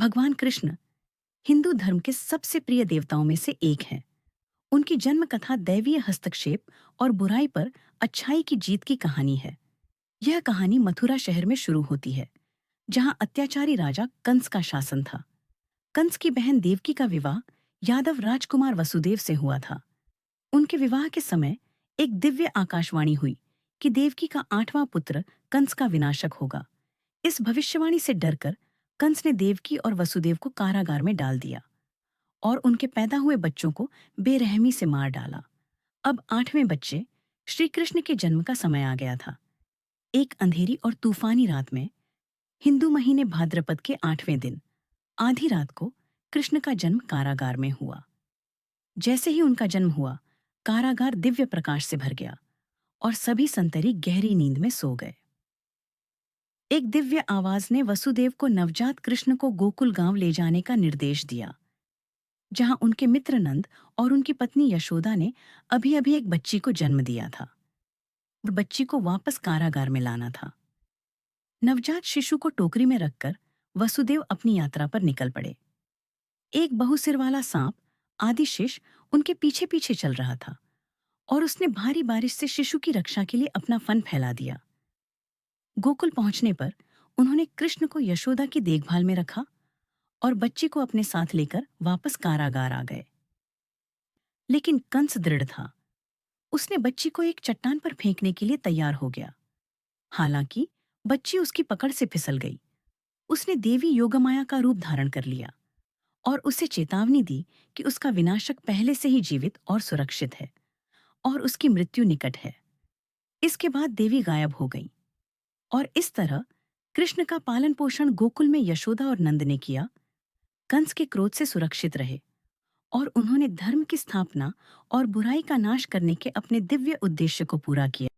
भगवान कृष्ण हिंदू धर्म के सबसे प्रिय देवताओं में से एक हैं। उनकी जन्म कथा दैवीय हस्तक्षेप और बुराई पर अच्छाई की जीत की कहानी है। यह कहानी मथुरा शहर में शुरू होती है, जहां अत्याचारी राजा कंस का शासन था। कंस की बहन देवकी का विवाह यादव राजकुमार वसुदेव से हुआ था। उनके विवाह के समय एक दिव्य आकाशवाणी हुई कि देवकी का 8वां पुत्र कंस का विनाशक होगा। इस भविष्यवाणी से डरकर कंस ने देवकी और वसुदेव को कारागार में डाल दिया और उनके पैदा हुए बच्चों को बेरहमी से मार डाला। अब 8वें बच्चे श्री कृष्ण के जन्म का समय आ गया था। एक अंधेरी और तूफानी रात में, हिंदू महीने भाद्रपद के 8वें दिन, आधी रात को कृष्ण का जन्म कारागार में हुआ। जैसे ही उनका जन्म हुआ, कारागार दिव्य प्रकाश से भर गया और सभी संतरी गहरी नींद में सो गए। एक दिव्य आवाज ने वसुदेव को नवजात कृष्ण को गोकुल गांव ले जाने का निर्देश दिया, जहां उनके मित्र नंद और उनकी पत्नी यशोदा ने अभी-अभी एक बच्ची को जन्म दिया था और बच्ची को वापस कारागार में लाना था। नवजात शिशु को टोकरी में रखकर वसुदेव अपनी यात्रा पर निकल पड़े। एक बहुसिर वाला सांप आदिशेष उनके पीछे पीछे चल रहा था और उसने भारी बारिश से शिशु की रक्षा के लिए अपना फन फैला दिया। गोकुल पहुंचने पर उन्होंने कृष्ण को यशोदा की देखभाल में रखा और बच्ची को अपने साथ लेकर वापस कारागार आ गए। लेकिन कंस दृढ़ था। उसने बच्ची को एक चट्टान पर फेंकने के लिए तैयार हो गया। हालांकि बच्ची उसकी पकड़ से फिसल गई। उसने देवी योगमाया का रूप धारण कर लिया और उसे चेतावनी दी कि उसका विनाशक पहले से ही जीवित और सुरक्षित है और उसकी मृत्यु निकट है। इसके बाद देवी गायब हो गई और इस तरह कृष्ण का पालन पोषण गोकुल में यशोदा और नंद ने किया। कंस के क्रोध से सुरक्षित रहे और उन्होंने धर्म की स्थापना और बुराई का नाश करने के अपने दिव्य उद्देश्य को पूरा किया।